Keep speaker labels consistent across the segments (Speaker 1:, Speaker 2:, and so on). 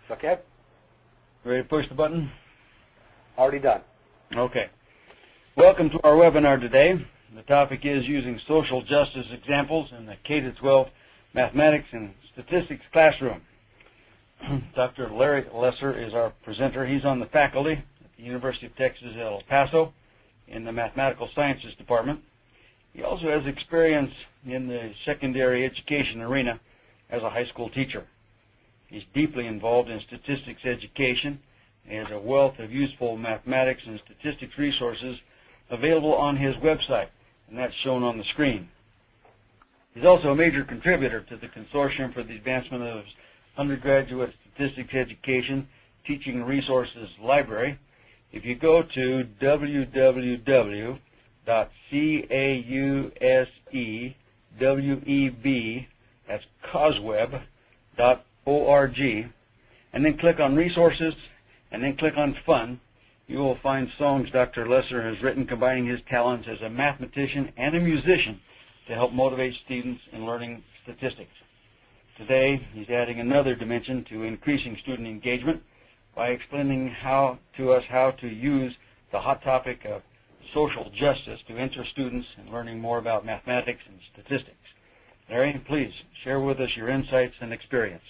Speaker 1: Okay.
Speaker 2: Ready to push the button?
Speaker 1: Already done.
Speaker 2: Okay. Welcome to our webinar today. The topic is using social justice examples in the K-12 mathematics and statistics classroom. Dr. Larry Lesser is our presenter. He's on the faculty at the University of Texas at El Paso in the Mathematical Sciences Department. He also has experience in the secondary education arena as a high school teacher. He's deeply involved in statistics education and has a wealth of useful mathematics and statistics resources available on his website, and that's shown on the screen. He's also a major contributor to the Consortium for the Advancement of Undergraduate Statistics Education Teaching Resources Library. If you go to www.causeweb, that's causeweb.org, and then click on Resources, and then click on Fun, you will find songs Dr. Lesser has written combining his talents as a mathematician and a musician to help motivate students in learning statistics. Today, he's adding another dimension to increasing student engagement by explaining to us how to use the hot topic of social justice to interest students in learning more about mathematics and statistics. Larry, please share with us your insights and experience.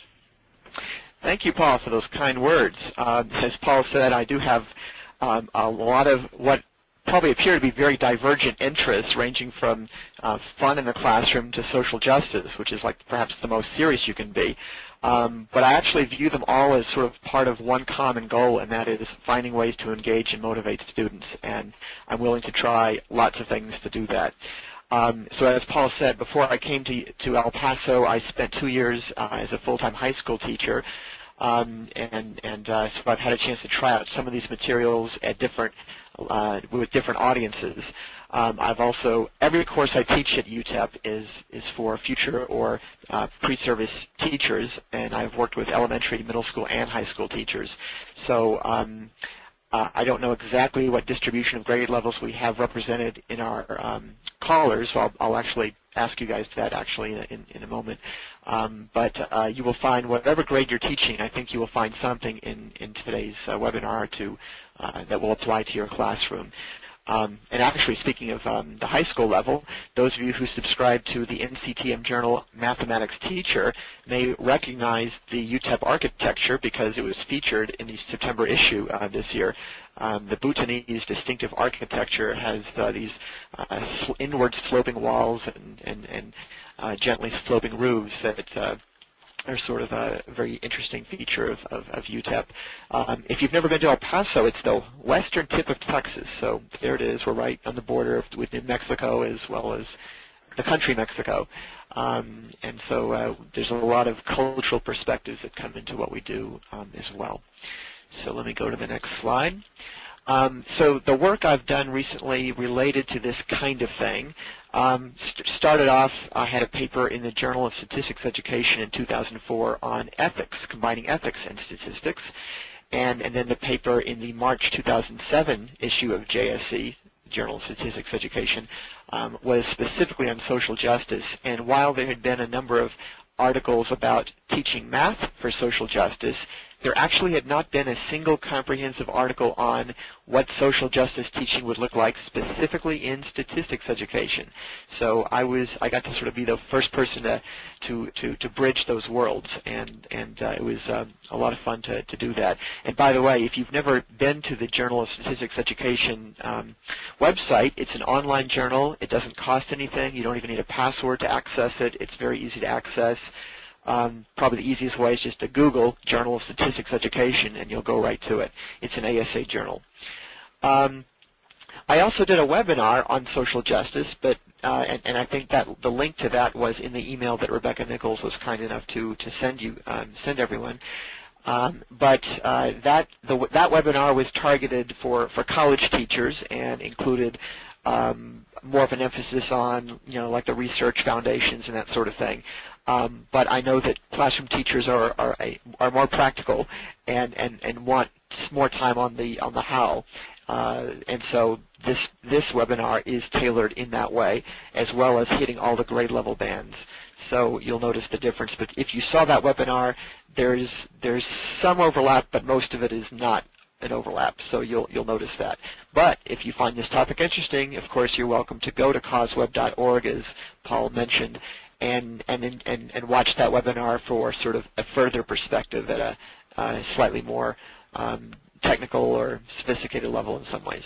Speaker 3: Thank you, Paul, for those kind words. As Paul said, I do have a lot of what probably appear to be very divergent interests, ranging from fun in the classroom to social justice, which is like perhaps the most serious you can be. But I actually view them all as sort of part of one common goal, and that is finding ways to engage and motivate students. And I'm willing to try lots of things to do that. So as Paul said, before I came to El Paso, I spent 2 years as a full-time high school teacher. So I've had a chance to try out some of these materials at with different audiences. I've also, every course I teach at UTEP is for future or pre-service teachers, and I've worked with elementary, middle school, and high school teachers. So I don't know exactly what distribution of grade levels we have represented in our callers, so I'll actually ask you guys that actually in a moment. But you will find whatever grade you're teaching, I think you will find something in today's webinar that will apply to your classroom. And actually, speaking of the high school level, those of you who subscribe to the NCTM journal Mathematics Teacher may recognize the UTEP architecture because it was featured in the September issue this year. The Bhutanese distinctive architecture has these inward sloping walls and gently sloping roofs that are sort of a very interesting feature of UTEP. If you've never been to El Paso, it's the western tip of Texas. So there it is. We're right on the border with New Mexico as well as the country Mexico. And so there's a lot of cultural perspectives that come into what we do as well. So let me go to the next slide. So the work I've done recently related to this kind of thing started off, I had a paper in the Journal of Statistics Education in 2004 on ethics, combining ethics and statistics, and then the paper in the March 2007 issue of JSE, Journal of Statistics Education, was specifically on social justice. And while there had been a number of articles about teaching math for social justice, there actually had not been a single comprehensive article on what social justice teaching would look like specifically in statistics education. So I got to sort of be the first person to bridge those worlds, and it was a lot of fun to do that. And by the way, if you've never been to the Journal of Statistics Education website, it's an online journal. It doesn't cost anything. You don't even need a password to access it. It's very easy to access. Probably the easiest way is just to Google Journal of Statistics Education, and you'll go right to it. It's an ASA journal. I also did a webinar on social justice, but and I think that the link to that was in the email that Rebecca Nichols was kind enough to send everyone. But that webinar was targeted for college teachers and included more of an emphasis on, like the research foundations and that sort of thing. But I know that classroom teachers are more practical and want more time on the how. And so this webinar is tailored in that way, as well as hitting all the grade level bands. So you'll notice the difference. But if you saw that webinar, there's some overlap, but most of it is not an overlap. So you'll notice that. But if you find this topic interesting, of course, you're welcome to go to causeweb.org, as Paul mentioned, and watch that webinar for sort of a further perspective at a slightly more technical or sophisticated level in some ways.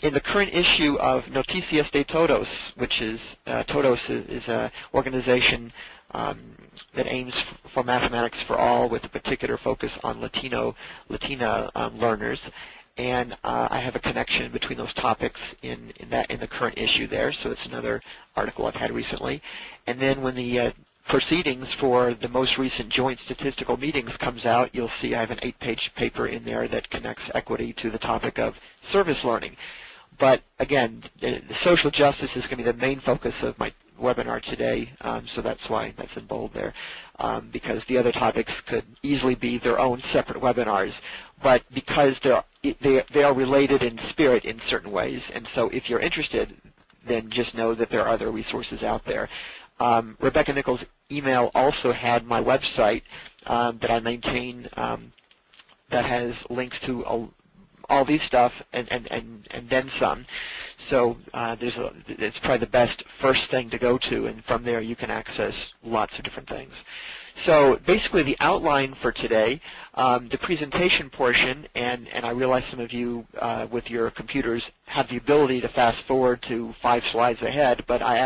Speaker 3: In the current issue of Noticias de Todos, which is Todos is an organization that aims for mathematics for all, with a particular focus on Latina learners, and I have a connection between those topics in the current issue there. So it's another article I've had recently. And then when the proceedings for the most recent joint statistical meetings comes out, you'll see I have an 8-page paper in there that connects equity to the topic of service learning. But again, the social justice is going to be the main focus of my webinar today, so that's why that's in bold there, because the other topics could easily be their own separate webinars, but because they are related in spirit in certain ways, and so if you're interested, then just know that there are other resources out there. Rebecca Nichols' email also had my website that I maintain that has links to all these stuff and then some. So it's probably the best first thing to go to, and from there you can access lots of different things. So basically the outline for today, the presentation portion, and I realize some of you with your computers have the ability to fast forward to 5 slides ahead, but I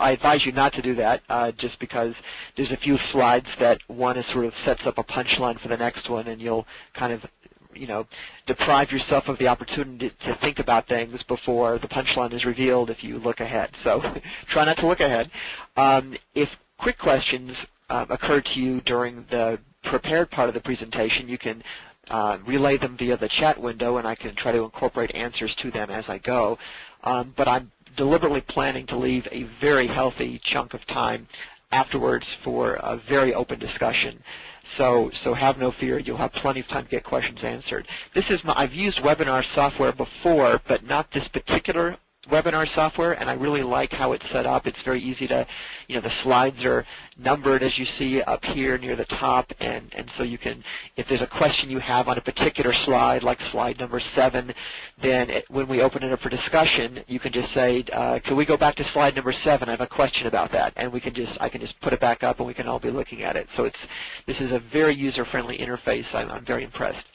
Speaker 3: advise you not to do that, just because there's a few slides that one is sort of sets up a punchline for the next one, and you'll kind of, deprive yourself of the opportunity to think about things before the punchline is revealed if you look ahead. So try not to look ahead. If quick questions occur to you during the prepared part of the presentation, you can relay them via the chat window, and I can try to incorporate answers to them as I go. But I'm deliberately planning to leave a very healthy chunk of time afterwards for a very open discussion. So have no fear. You'll have plenty of time to get questions answered. I've used webinar software before, but not this particular webinar software, and I really like how it's set up. It's very easy to, the slides are numbered, as you see up here near the top, and so you can, if there's a question you have on a particular slide, like slide number 7, then when we open it up for discussion, you can just say, can we go back to slide number 7? I have a question about that, and I can just put it back up, and we can all be looking at it. So this is a very user-friendly interface. I'm very impressed.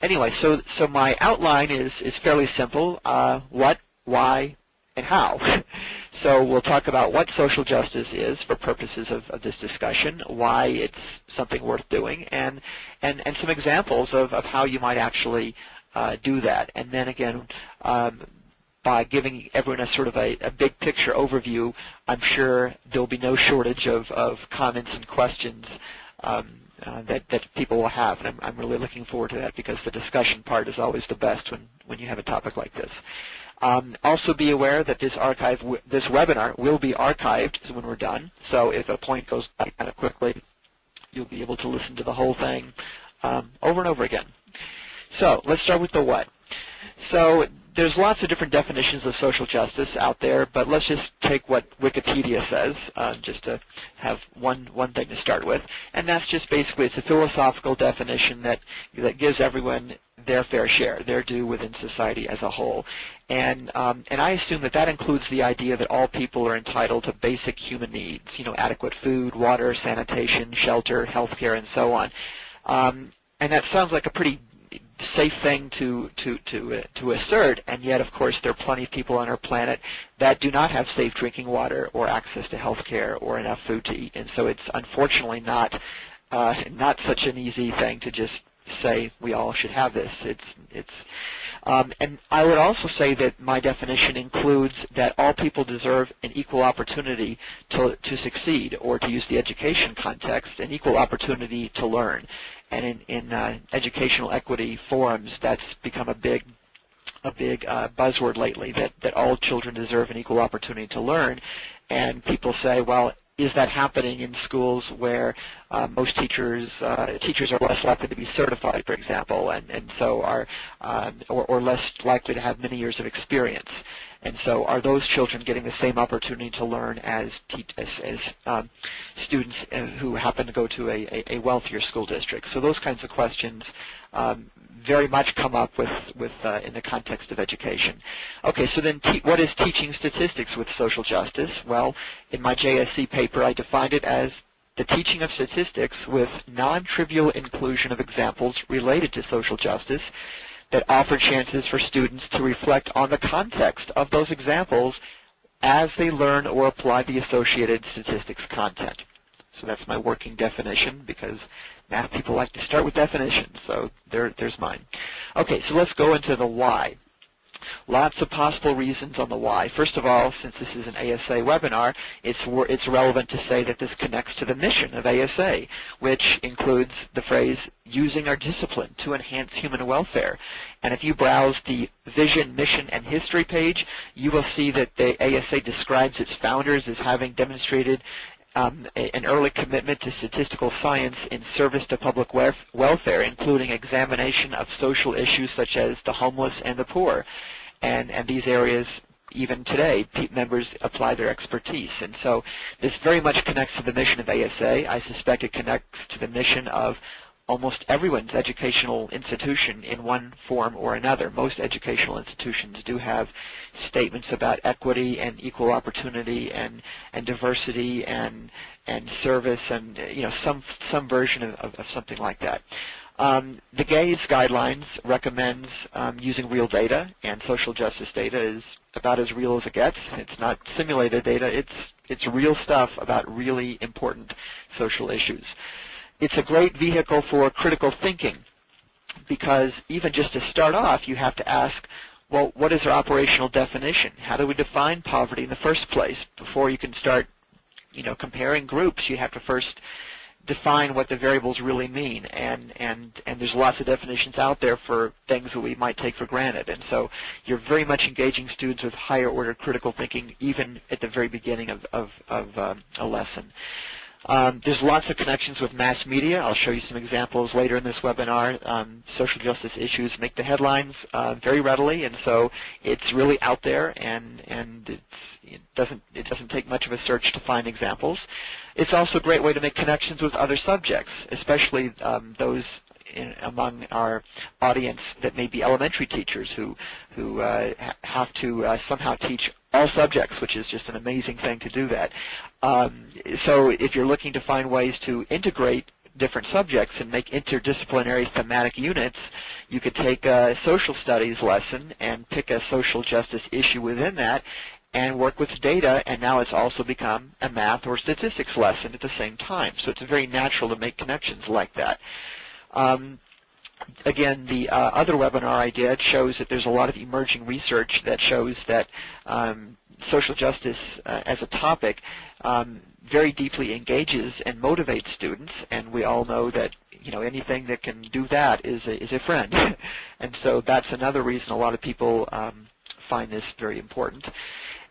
Speaker 3: Anyway, so my outline is fairly simple. What, why, and how. So we'll talk about what social justice is for purposes of this discussion, why it's something worth doing, and some examples of how you might actually do that. And then again, by giving everyone a sort of a big picture overview, I'm sure there'll be no shortage of comments and questions that people will have, and I'm really looking forward to that, because the discussion part is always the best when you have a topic like this. Also be aware that this webinar will be archived when we're done, so if a point goes by kind of quickly, you'll be able to listen to the whole thing over and over again. So let's start with the what. So there's lots of different definitions of social justice out there, but let's just take what Wikipedia says, just to have one thing to start with, and that's just basically, it's a philosophical definition that gives everyone their fair share, their due within society as a whole. And I assume that includes the idea that all people are entitled to basic human needs, adequate food, water, sanitation, shelter, health care, and so on. And that sounds like a pretty safe thing to assert, and yet, of course, there are plenty of people on our planet that do not have safe drinking water or access to health care or enough food to eat. And so it's unfortunately not such an easy thing to just say we all should have this. And I would also say that my definition includes that all people deserve an equal opportunity to succeed, or to use the education context, an equal opportunity to learn. And in educational equity forums, that's become a big buzzword lately, that all children deserve an equal opportunity to learn. And people say, well, is that happening in schools where most teachers are less likely to be certified, for example, and so are or less likely to have many years of experience? And so are those children getting the same opportunity to learn as students who happen to go to a wealthier school district? So those kinds of questions very much come up with in the context of education. Okay, so then what is teaching statistics with social justice? Well, in my JSC paper, I defined it as the teaching of statistics with non-trivial inclusion of examples related to social justice that offer chances for students to reflect on the context of those examples as they learn or apply the associated statistics content. So that's my working definition, because math people like to start with definitions, so there's mine. Okay, so let's go into the why. Lots of possible reasons on the why. First of all, since this is an ASA webinar, it's relevant to say that this connects to the mission of ASA, which includes the phrase, using our discipline to enhance human welfare. And if you browse the vision, mission, and history page, you will see that the ASA describes its founders as having demonstrated an early commitment to statistical science in service to public welfare, including examination of social issues such as the homeless and the poor. And these areas, even today, members apply their expertise. And so this very much connects to the mission of ASA. I suspect it connects to the mission of almost everyone's educational institution in one form or another. Most educational institutions do have statements about equity and equal opportunity and diversity and service and some version of something like that. The GAZE guidelines recommends using real data, and social justice data is about as real as it gets. It's not simulated data. It's real stuff about really important social issues. It's a great vehicle for critical thinking, because even just to start off, you have to ask, well, what is our operational definition? How do we define poverty in the first place? Before you can start, comparing groups, you have to first define what the variables really mean, and there's lots of definitions out there for things that we might take for granted. And so you're very much engaging students with higher order critical thinking even at the very beginning of a lesson. There's lots of connections with mass media. I'll show you some examples later in this webinar. Social justice issues make the headlines very readily, and so it's really out there, and it doesn't take much of a search to find examples. It's also a great way to make connections with other subjects, especially those among our audience that may be elementary teachers who have to somehow teach all subjects, which is just an amazing thing to do that. So if you're looking to find ways to integrate different subjects and make interdisciplinary thematic units, you could take a social studies lesson and pick a social justice issue within that and work with data, and now it's also become a math or statistics lesson at the same time. So it's very natural to make connections like that. Again, the other webinar I did shows that there's a lot of emerging research that shows that social justice as a topic very deeply engages and motivates students, and we all know that anything that can do that is a friend. And so that's another reason a lot of people find this very important.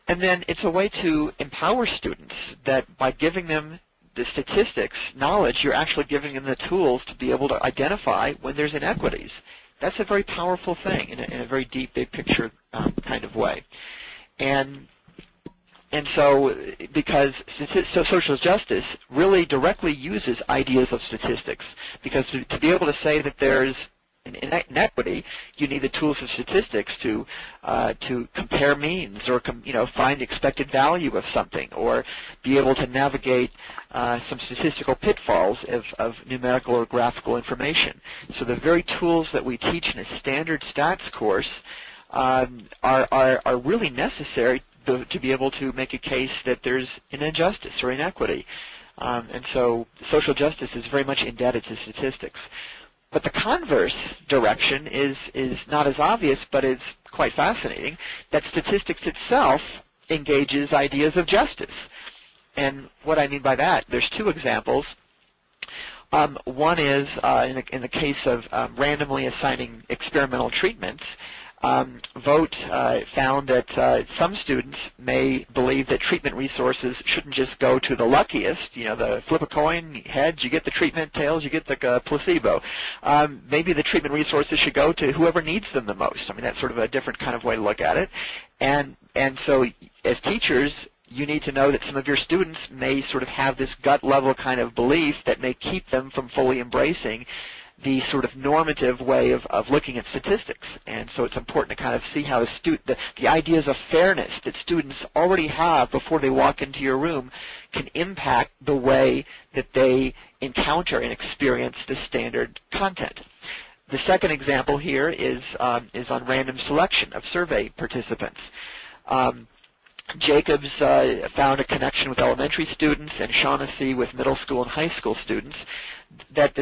Speaker 3: And then it's a way to empower students, that by giving them the statistics knowledge, you're actually giving them the tools to be able to identify when there's inequities. That's a very powerful thing in a very deep, big picture kind of way. And so, because social justice really directly uses ideas of statistics, because to be able to say that there's an inequity, you need the tools of statistics to compare means, or find expected value of something, or be able to navigate some statistical pitfalls of numerical or graphical information. So the very tools that we teach in a standard stats course are really necessary to be able to make a case that there's an injustice or inequity. And so social justice is very much indebted to statistics. But the converse direction is not as obvious, but is quite fascinating, that statistics itself engages ideas of justice. And what I mean by that, there's two examples. One is in the case of randomly assigning experimental treatments. Vote found that some students may believe that treatment resources shouldn't just go to the luckiest, the flip a coin, heads, you get the treatment, tails, you get the placebo. Maybe the treatment resources should go to whoever needs them the most. I mean, that's sort of a different kind of way to look at it. And so as teachers, you need to know that some of your students may sort of have this gut level kind of belief that may keep them from fully embracing the sort of normative way of looking at statistics. And so it's important to kind of see how the ideas of fairness that students already have before they walk into your room can impact the way that they encounter and experience the standard content. The second example here is on random selection of survey participants. Jacobs found a connection with elementary students and Shaughnessy with middle school and high school students, that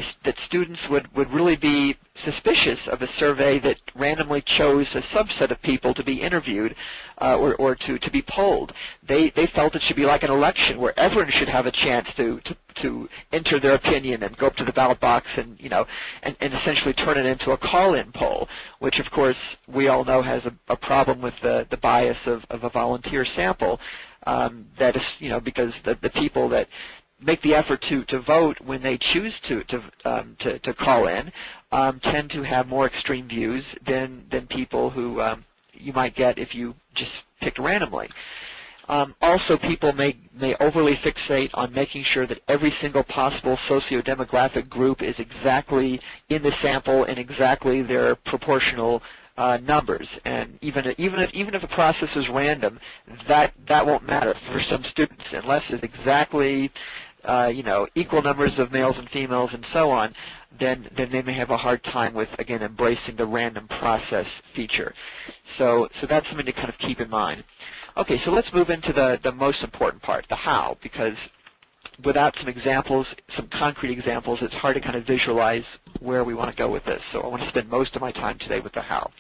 Speaker 3: students would really be suspicious of a survey that randomly chose a subset of people to be interviewed or to be polled. They felt it should be like an election where everyone should have a chance to enter their opinion and go up to the ballot box and and essentially turn it into a call-in poll, which of course we all know has a problem with the bias of a volunteer sample. That is, because the people that make the effort to vote when they choose to call in tend to have more extreme views than people who you might get if you just picked randomly. Also, people may overly fixate on making sure that every single possible socio-demographic group is exactly in the sample and exactly their proportional numbers. And even if the process is random, that won't matter for some students unless it's exactly equal numbers of males and females and so on. Then they may have a hard time with, again, embracing the random process feature. So that's something to kind of keep in mind. Okay, so let's move into the most important part, the how, because without some examples, some concrete examples, it's hard to kind of visualize where we want to go with this. So I want to spend most of my time today with the how.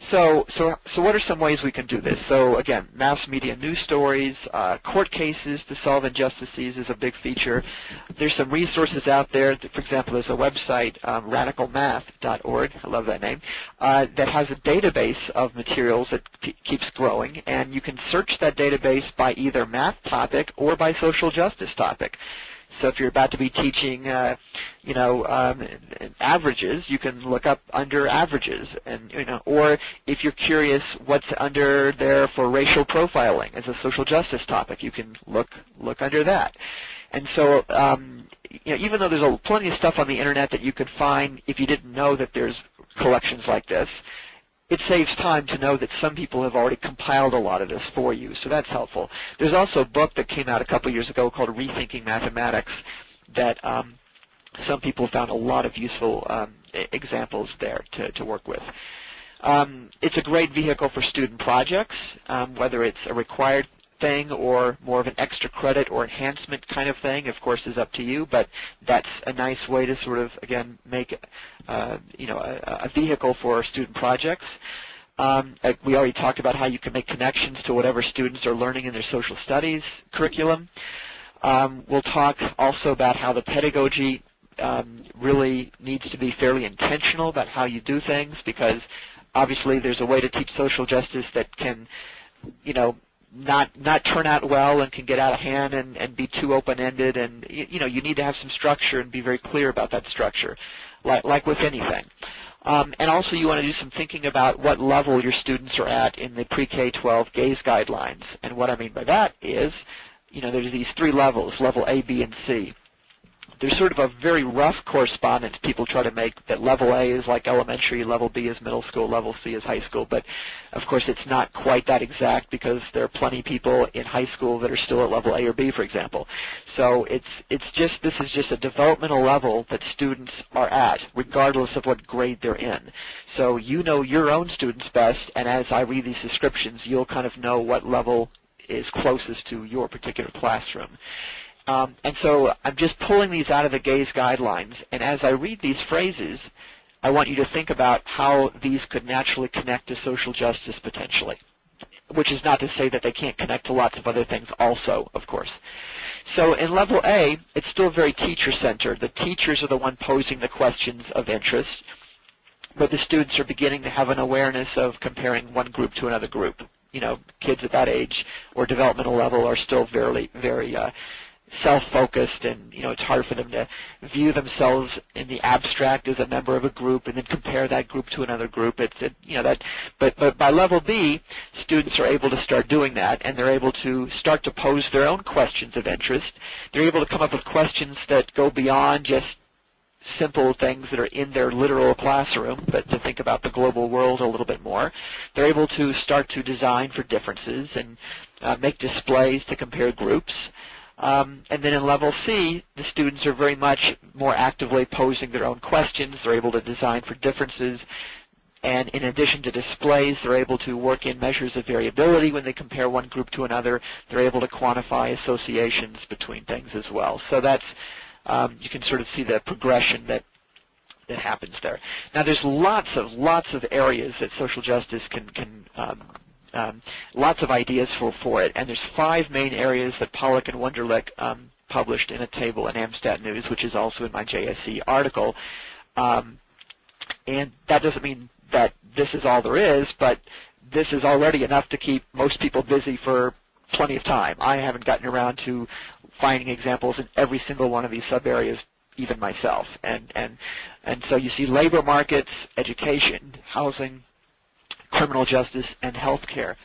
Speaker 3: So what are some ways we can do this? So again, mass media news stories, court cases to solve injustices is a big feature. There's some resources out there. For example, there's a website, radicalmath.org, I love that name, that has a database of materials that keeps growing, and you can search that database by either math topic or by social justice topic. So if you're about to be teaching, averages, you can look up under averages, and or if you're curious what's under there for racial profiling as a social justice topic, you can look under that. And so, even though there's plenty of stuff on the internet that you could find if you didn't know that there's collections like this, it saves time to know that some people have already compiled a lot of this for you, so that's helpful. There's also a book that came out a couple years ago called Rethinking Mathematics that some people found a lot of useful examples there to work with. It's a great vehicle for student projects, whether it's a required thing or more of an extra credit or enhancement kind of thing, of course, is up to you, but that's a nice way to sort of, again, make a vehicle for student projects. We already talked about how you can make connections to whatever students are learning in their social studies curriculum. We'll talk also about how the pedagogy really needs to be fairly intentional about how you do things, because obviously there's a way to teach social justice that can, not turn out well and can get out of hand and be too open-ended, and you need to have some structure and be very clear about that structure, like with anything. And also you want to do some thinking about what level your students are at in the pre-K-12 GAZE guidelines. And what I mean by that is, there's these three levels, level A, B, and C. There's sort of a very rough correspondence people try to make that level A is like elementary, level B is middle school, level C is high school. But, of course, it's not quite that exact because there are plenty of people in high school that are still at level A or B, for example. So this is just a developmental level that students are at, regardless of what grade they're in. So you know your own students best, and as I read these descriptions, you'll kind of know what level is closest to your particular classroom. And so I'm just pulling these out of the GAZE guidelines, and as I read these phrases, I want you to think about how these could naturally connect to social justice potentially, which is not to say that they can't connect to lots of other things also, of course. So in level A, it's still very teacher-centered. The teachers are the one posing the questions of interest. but the students are beginning to have an awareness of comparing one group to another group. Kids at that age or developmental level are still very self-focused, and it's hard for them to view themselves in the abstract as a member of a group and then compare that group to another group. But by level B, students are able to start doing that, and they're able to start to pose their own questions of interest. They're able to come up with questions that go beyond just simple things that are in their literal classroom, but to think about the global world a little bit more. They're able to start to design for differences and make displays to compare groups. And then in level C, the students are very much more actively posing their own questions. They're able to design for differences. And in addition to displays, they're able to work in measures of variability when they compare one group to another. They're able to quantify associations between things as well. So that's, you can sort of see the progression that happens there. Now there's lots of areas that social justice can lots of ideas for it, and there's 5 main areas that Pollack and Wunderlich published in a table in Amstat News, which is also in my JSC article. And that doesn't mean that this is all there is, but this is already enough to keep most people busy for plenty of time. I haven't gotten around to finding examples in every single one of these sub-areas, even myself. And so you see labor markets, education, housing, criminal justice, and healthcare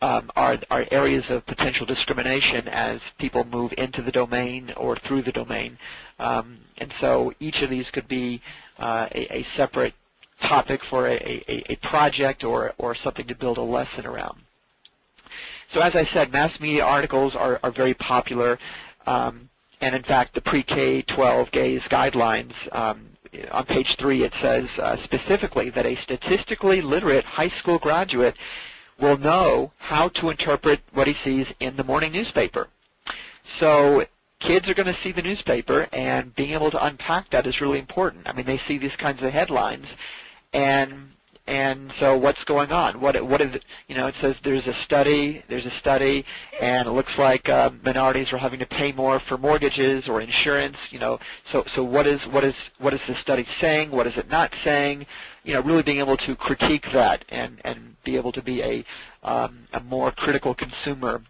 Speaker 3: are areas of potential discrimination as people move into the domain or through the domain. And so each of these could be a separate topic for a project or something to build a lesson around. So as I said, mass media articles are very popular, and in fact the pre-K-12 GAYS guidelines, on page 3 it says specifically that a statistically literate high school graduate will know how to interpret what he sees in the morning newspaper. So kids are going to see the newspaper, and being able to unpack that is really important. I mean, they see these kinds of headlines, and so what's going on? What is it? It says there's a study, and it looks like minorities are having to pay more for mortgages or insurance. So what is the study saying? What is it not saying? Really being able to critique that and be able to be a more critical consumer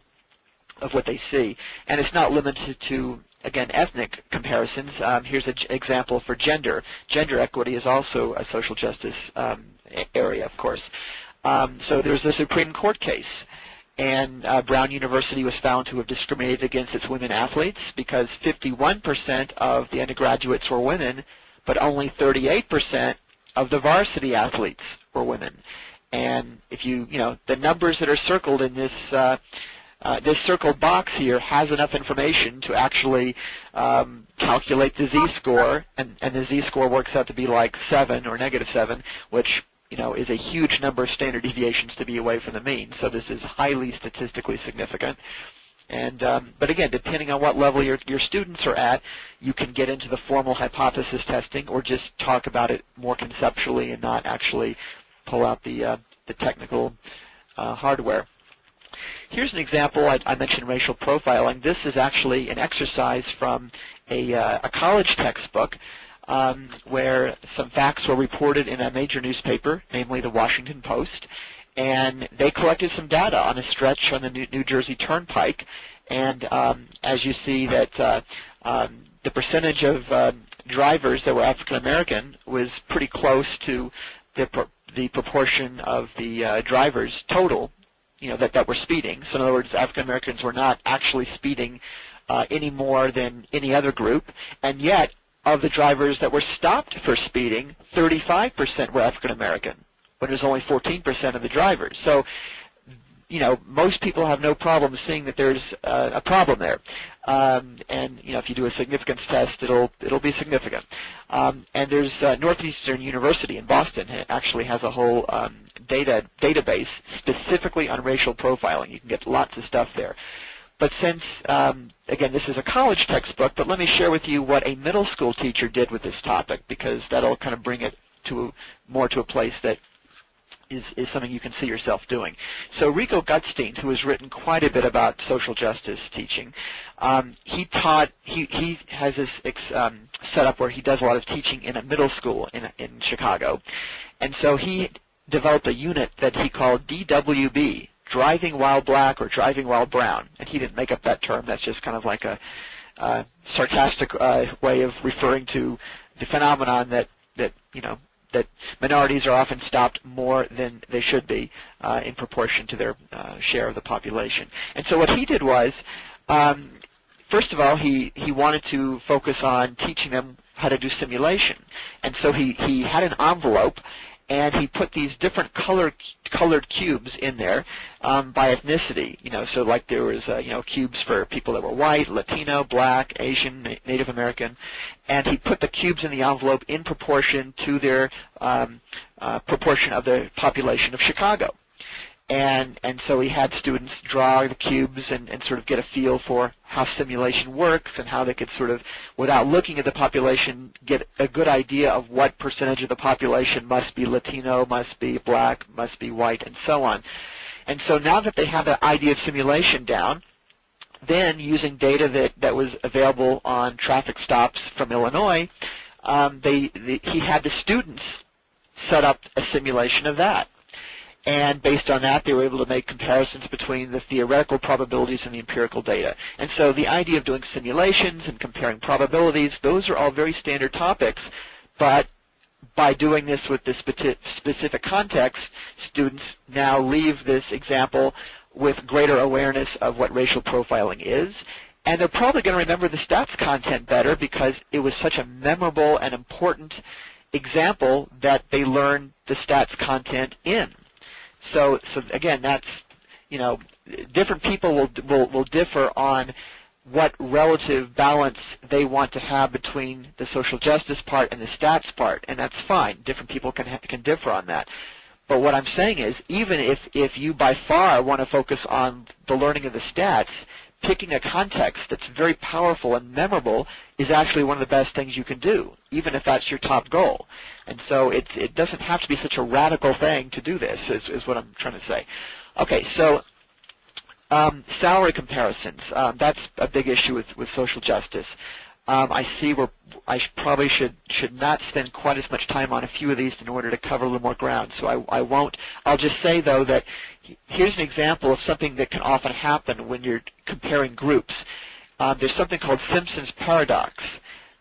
Speaker 3: of what they see. And it's not limited to, again, ethnic comparisons. Here's an example for gender. Gender equity is also a social justice area, of course. So there's a Supreme Court case, and Brown University was found to have discriminated against its women athletes because 51% of the undergraduates were women, but only 38% of the varsity athletes were women. And if the numbers that are circled in this this circled box here has enough information to actually calculate the z-score, and the z-score works out to be like 7 or -7, which is a huge number of standard deviations to be away from the mean. So this is highly statistically significant. And but again, depending on what level your students are at, you can get into the formal hypothesis testing or just talk about it more conceptually and not actually pull out the technical hardware. Here's an example. I mentioned racial profiling. This is actually an exercise from a college textbook where some facts were reported in a major newspaper, namely the Washington Post, and they collected some data on a stretch on the New Jersey Turnpike, and as you see that the percentage of drivers that were African American was pretty close to the proportion of the drivers total that were speeding. So in other words, African Americans were not actually speeding any more than any other group, and yet of the drivers that were stopped for speeding, 35% were African American, but it was only 14% of the drivers. So most people have no problem seeing that there's a problem there, and if you do a significance test, it'll be significant. And there's Northeastern University in Boston actually has a whole database specifically on racial profiling. You can get lots of stuff there. But since, again, this is a college textbook, but let me share with you what a middle school teacher did with this topic, because that'll kind of bring it to more to a place that is something you can see yourself doing. So Rico Gutstein, who has written quite a bit about social justice teaching, he has this setup where he does a lot of teaching in a middle school in Chicago, and so he developed a unit that he called DWB, Driving While Black or Driving While Brown, and he didn't make up that term. That's just kind of like a sarcastic way of referring to the phenomenon that minorities are often stopped more than they should be in proportion to their share of the population. And so what he did was, first of all, he wanted to focus on teaching them how to do simulation. And so he had an envelope, and he put these different colored cubes in there by ethnicity. So like there was cubes for people that were white, Latino, black, Asian, Native American, and he put the cubes in the envelope in proportion to their proportion of the population of Chicago. And so he had students draw the cubes and sort of get a feel for how simulation works and how they could sort of, without looking at the population, get a good idea of what percentage of the population must be Latino, must be black, must be white, and so on. And so now that they have the idea of simulation down, then using data that was available on traffic stops from Illinois, he had the students set up a simulation of that. And based on that, they were able to make comparisons between the theoretical probabilities and the empirical data. And so the idea of doing simulations and comparing probabilities, those are all very standard topics, but by doing this with this specific context, students now leave this example with greater awareness of what racial profiling is, and they're probably going to remember the stats content better because it was such a memorable and important example that they learned the stats content in. So again, that's, different people will differ on what relative balance they want to have between the social justice part and the stats part, and that's fine. Different people can differ on that. But what I'm saying is, even if you by far want to focus on the learning of the stats, picking a context that's very powerful and memorable is actually one of the best things you can do, even if that's your top goal. And so it doesn't have to be such a radical thing to do this, is what I'm trying to say. Okay, so salary comparisons, that's a big issue with social justice. I see where I probably should not spend quite as much time on a few of these in order to cover a little more ground, so I won't. I'll just say, though, that here's an example of something that can often happen when you're comparing groups. There's something called Simpson's paradox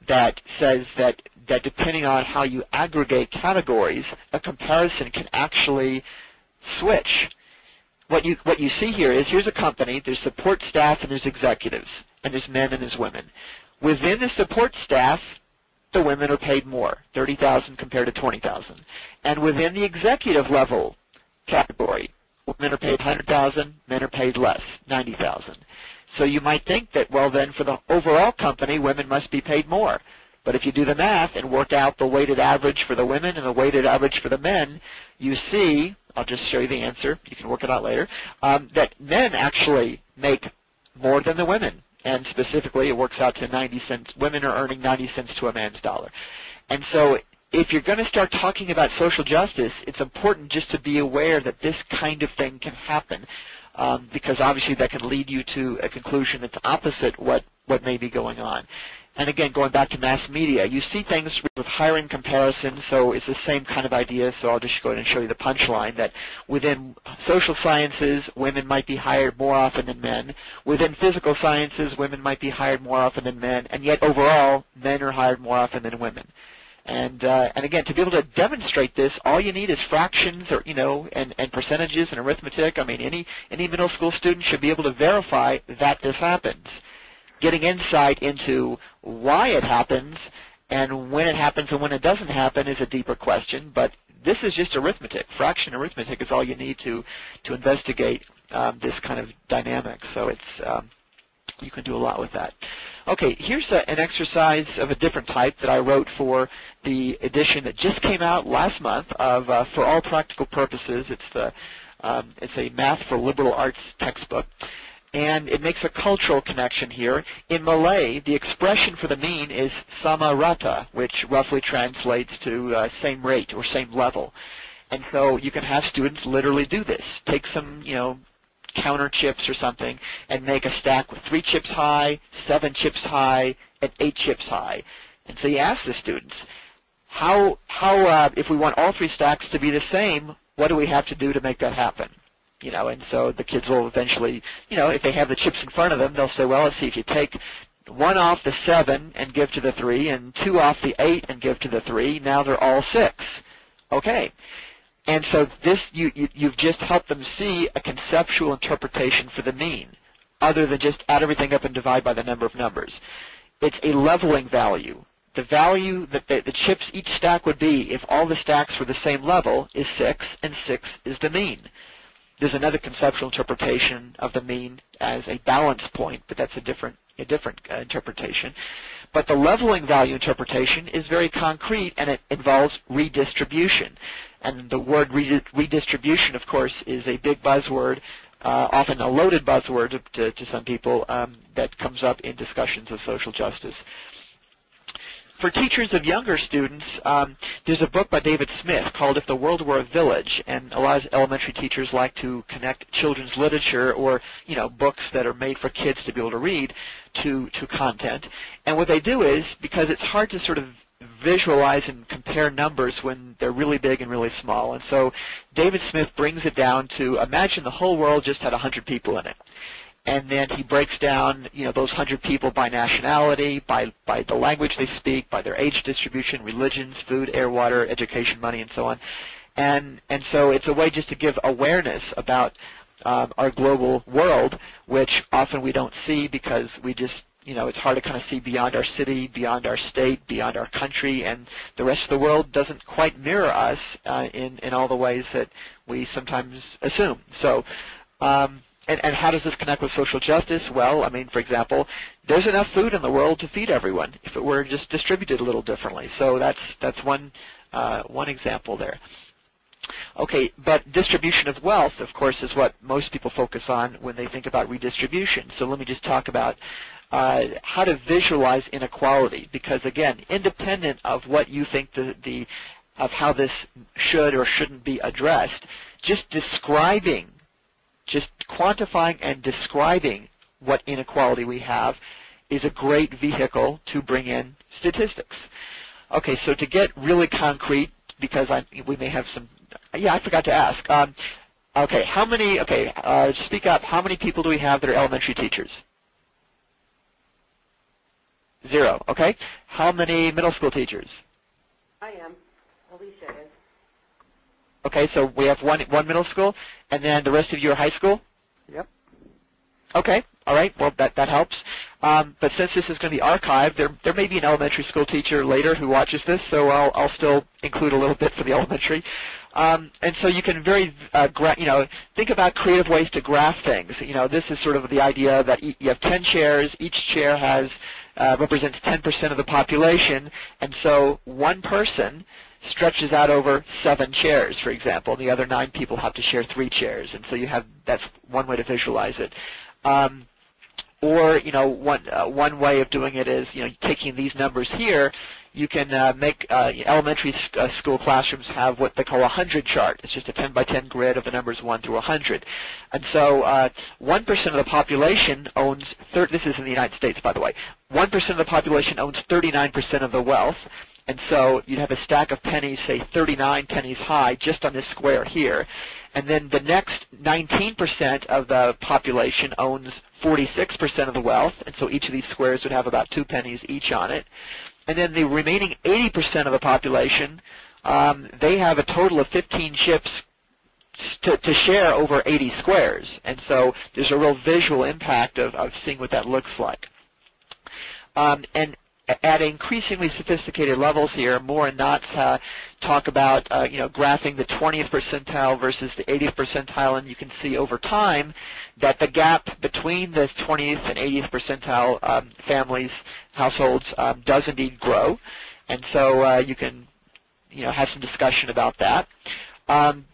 Speaker 3: that says that depending on how you aggregate categories, a comparison can actually switch. What you see here is, here's a company, there's support staff and there's executives, and there's men and there's women. Within the support staff, the women are paid more, $30,000 compared to $20,000. And within the executive level category, women are paid $100,000, men are paid less, $90,000. So you might think that, well, then for the overall company, women must be paid more. But if you do the math and work out the weighted average for the women and the weighted average for the men, you see, I'll just show you the answer, you can work it out later, that men actually make more than the women. And specifically, it works out to 90 cents. Women are earning 90 cents to a man's dollar. And so if you're going to start talking about social justice, it's important just to be aware that this kind of thing can happen, because obviously that can lead you to a conclusion that's opposite what may be going on. And again, going back to mass media, you see things with hiring comparisons, so it's the same kind of idea, so I'll just go ahead and show you the punchline, that within social sciences, women might be hired more often than men. Within physical sciences, women might be hired more often than men, and yet overall, men are hired more often than women. And again, to be able to demonstrate this, all you need is fractions, or and percentages and arithmetic. I mean, any middle school student should be able to verify that this happens. Getting insight into why it happens and when it happens and when it doesn't happen is a deeper question, but this is just arithmetic. Fraction arithmetic is all you need to investigate this kind of dynamic. So it's you can do a lot with that. Okay, here's an exercise of a different type that I wrote for the edition that just came out last month of For All Practical Purposes. It's a Math for Liberal Arts textbook. And it makes a cultural connection here. In Malay, the expression for the mean is sama rata, which roughly translates to same rate or same level. And so you can have students literally do this. Take some, counter chips or something and make a stack with 3 chips high, 7 chips high, and 8 chips high. And so you ask the students, how if we want all 3 stacks to be the same, what do we have to do to make that happen? And so the kids will eventually, if they have the chips in front of them, they'll say, well, let's see, if you take 1 off the 7 and give to the 3, and 2 off the 8 and give to the 3, now they're all 6. Okay. And so this, you've just helped them see a conceptual interpretation for the mean, other than just add everything up and divide by the number of numbers. It's a leveling value. The value that the chips each stack would be if all the stacks were the same level is 6, and 6 is the mean. There's another conceptual interpretation of the mean as a balance point, but that's a different interpretation. But the leveling value interpretation is very concrete, and it involves redistribution. And the word redistribution, of course, is a big buzzword, often a loaded buzzword to some people, that comes up in discussions of social justice. For teachers of younger students, there's a book by David Smith called If the World Were a Village, and a lot of elementary teachers like to connect children's literature or, books that are made for kids to be able to read to content. And what they do is, because it's hard to sort of visualize and compare numbers when they're really big and really small, and so David Smith brings it down to imagine the whole world just had 100 people in it. And then he breaks down, those 100 people by nationality, by the language they speak, by their age distribution, religions, food, air, water, education, money, and so on. And so it's a way just to give awareness about our global world, which often we don't see because we just, it's hard to kind of see beyond our city, beyond our state, beyond our country, and the rest of the world doesn't quite mirror us in all the ways that we sometimes assume. So. And how does this connect with social justice? Well, for example, there's enough food in the world to feed everyone if it were just distributed a little differently. So that's one example there. Okay, but distribution of wealth, of course, is what most people focus on when they think about redistribution. So let me just talk about how to visualize inequality, because again, independent of what you think of how this should or shouldn't be addressed, just quantifying and describing what inequality we have is a great vehicle to bring in statistics. Okay, so to get really concrete, because we may have some, I forgot to ask. Speak up. How many people do we have that are elementary teachers? 0, okay. How many middle school teachers?
Speaker 4: I am. Alicia is.
Speaker 3: Okay, so we have one middle school, and then the rest of you are high school?
Speaker 1: Yep.
Speaker 3: Okay, all right, well, that helps. But since this is going to be archived, there may be an elementary school teacher later who watches this, so I'll still include a little bit for the elementary. And so you can think about creative ways to graph things. This is sort of the idea that you have 10 chairs, each chair represents 10% of the population, and so one person stretches out over 7 chairs, for example, and the other 9 people have to share 3 chairs, and so that's one way to visualize it. Or one way of doing it is taking these numbers here. You can make elementary school classrooms have what they call a 100 chart. It's just a 10 by 10 grid of the numbers 1 through 100, and so 1% of the population owns. This is in the United States, by the way. 1% of the population owns 39% of the wealth. And so you'd have a stack of pennies, say 39 pennies high, just on this square here. And then the next 19% of the population owns 46% of the wealth, and so each of these squares would have about 2 pennies each on it. And then the remaining 80% of the population, they have a total of 15 chips to share over 80 squares. And so there's a real visual impact of seeing what that looks like. And at increasingly sophisticated levels here, Moore and Knotts talk about graphing the 20th percentile versus the 80th percentile, and you can see over time that the gap between the 20th and 80th percentile households does indeed grow, and so you can have some discussion about that.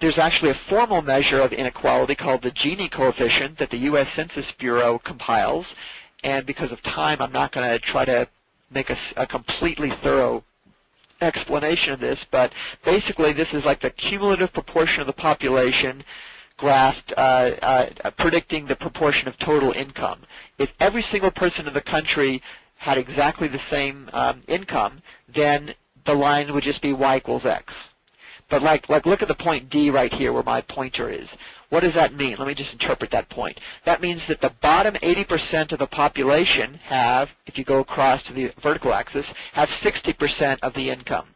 Speaker 3: There's actually a formal measure of inequality called the Gini Coefficient that the U.S. Census Bureau compiles, and because of time, I'm not going to try to make a completely thorough explanation of this, but basically this is like the cumulative proportion of the population graphed predicting the proportion of total income. If every single person in the country had exactly the same income, then the line would just be y equals x. But like look at the point D right here where my pointer is. What does that mean? Let me just interpret that point. That means that the bottom 80% of the population have, if you go across to the vertical axis, have 60% of the income.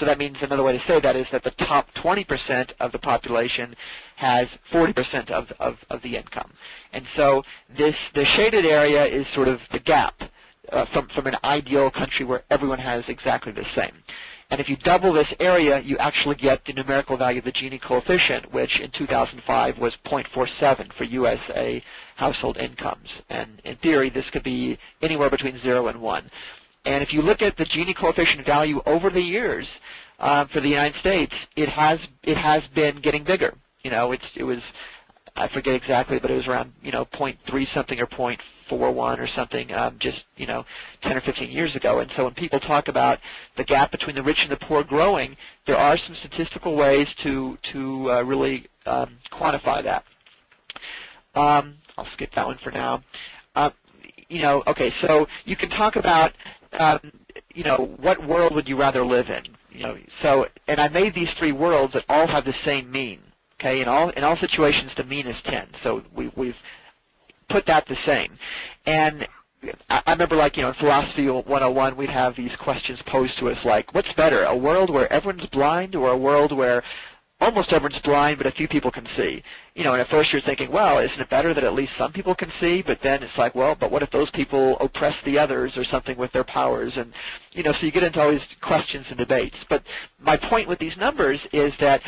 Speaker 3: So that means another way to say that is that the top 20% of the population has 40% of the income. And so the shaded area is sort of the gap from an ideal country where everyone has exactly the same. And if you double this area, you actually get the numerical value of the Gini coefficient, which in 2005 was 0.47 for USA household incomes. And in theory, this could be anywhere between 0 and 1. And if you look at the Gini coefficient value over the years for the United States, it has been getting bigger. You know, it was, I forget exactly, but it was around 0.3 something or 0.41 or something just 10 or 15 years ago. And so when people talk about the gap between the rich and the poor growing, there are some statistical ways to really quantify that. I'll skip that one for now. Okay, so you can talk about what world would you rather live in? And I made these three worlds that all have the same mean. Okay, in all situations, the mean is 10. So we've put that the same. And I remember, in Philosophy 101, we'd have these questions posed to us like, what's better, a world where everyone's blind or a world where almost everyone's blind but a few people can see? And at first you're thinking, well, isn't it better that at least some people can see? But then it's like, well, but what if those people oppress the others or something with their powers? And, so you get into all these questions and debates. But my point with these numbers is that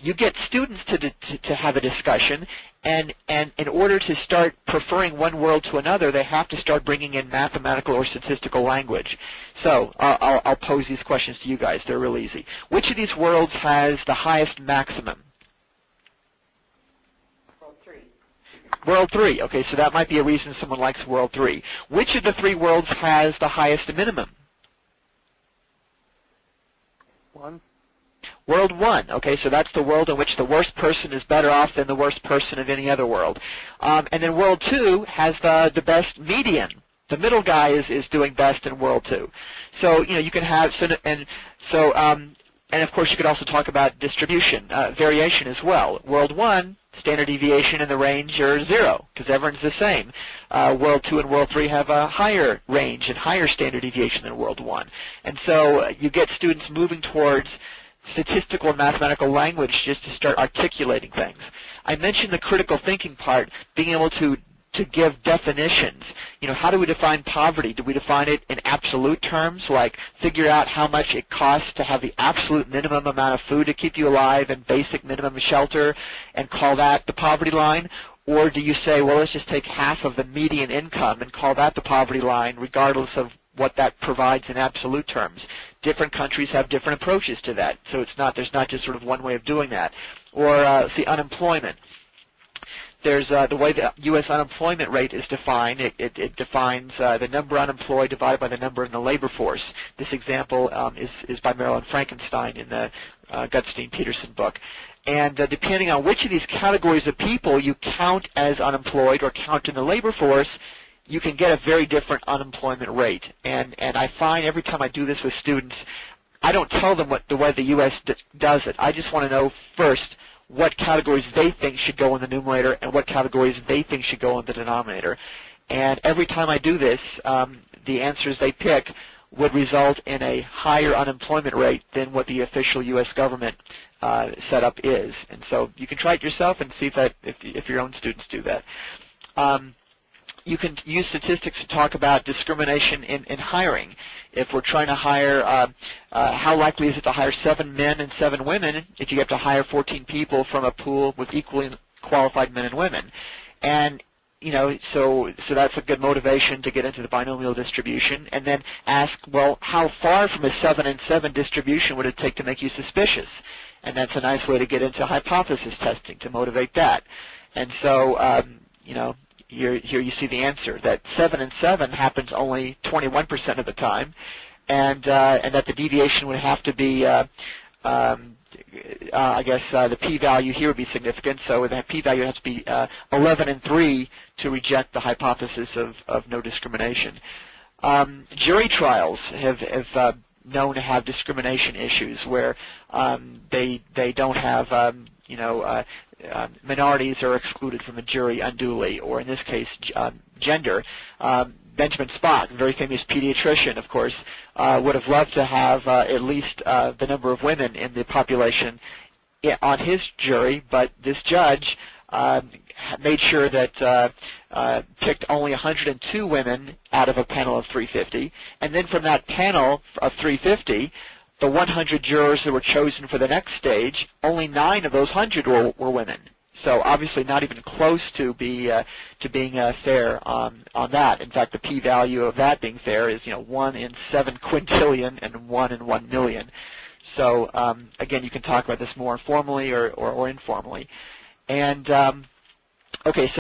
Speaker 3: you get students to have a discussion, and in order to start preferring one world to another, they have to start bringing in mathematical or statistical language. So I'll pose these questions to you guys. They're real easy. Which of these worlds has the highest maximum?
Speaker 4: World 3.
Speaker 3: World 3. Okay, so that might be a reason someone likes World 3. Which of the three worlds has the highest minimum?
Speaker 1: 1.
Speaker 3: World 1, okay, so that's the world in which the worst person is better off than the worst person of any other world. And then World 2 has the best median. The middle guy is doing best in World 2. So, you can have, and of course you could also talk about distribution, variation as well. World 1, standard deviation and the range are 0, because everyone's the same. World 2 and World 3 have a higher range and higher standard deviation than World 1. And so you get students moving towards statistical and mathematical language just to start articulating things. I mentioned the critical thinking part, being able to give definitions. How do we define poverty? Do we define it in absolute terms, like figure out how much it costs to have the absolute minimum amount of food to keep you alive and basic minimum shelter and call that the poverty line? Or do you say, well, let's just take half of the median income and call that the poverty line regardless of what that provides in absolute terms? Different countries have different approaches to that, so there's not just sort of one way of doing that. Or see, unemployment. There's the way the U.S. unemployment rate is defined. It defines the number unemployed divided by the number in the labor force. This example is by Marilyn Frankenstein in the Gutstein-Peterson book. And depending on which of these categories of people you count as unemployed or count in the labor force, you can get a very different unemployment rate. And I find every time I do this with students, I don't tell them the way the U.S. does it. I just want to know first what categories they think should go in the numerator and what categories they think should go in the denominator. And every time I do this, the answers they pick would result in a higher unemployment rate than what the official U.S. government setup is. And so you can try it yourself and see if your own students do that. You can use statistics to talk about discrimination in hiring. If we're trying to hire, how likely is it to hire 7 men and 7 women if you have to hire 14 people from a pool with equally qualified men and women? And so that's a good motivation to get into the binomial distribution, and then ask, well, how far from a 7 and 7 distribution would it take to make you suspicious? And that's a nice way to get into hypothesis testing to motivate that. And so, here you see the answer, that 7 and 7 happens only 21% of the time, and that the deviation would have to be, I guess the p-value here would be significant, so that p-value has to be 11 and 3 to reject the hypothesis of no discrimination. Jury trials have known to have discrimination issues where they don't have minorities are excluded from a jury unduly, or in this case gender. Benjamin Spock, a very famous pediatrician, of course, would have loved to have at least the number of women in the population on his jury, but this judge made sure that picked only 102 women out of a panel of 350, and then from that panel of 350, the 100 jurors that were chosen for the next stage, only 9 of those 100 were women. So obviously not even close to being fair on that. In fact, the p-value of that being fair is 1 in 7 quintillion and 1 in 1 million. So again, you can talk about this more informally or informally. And okay, so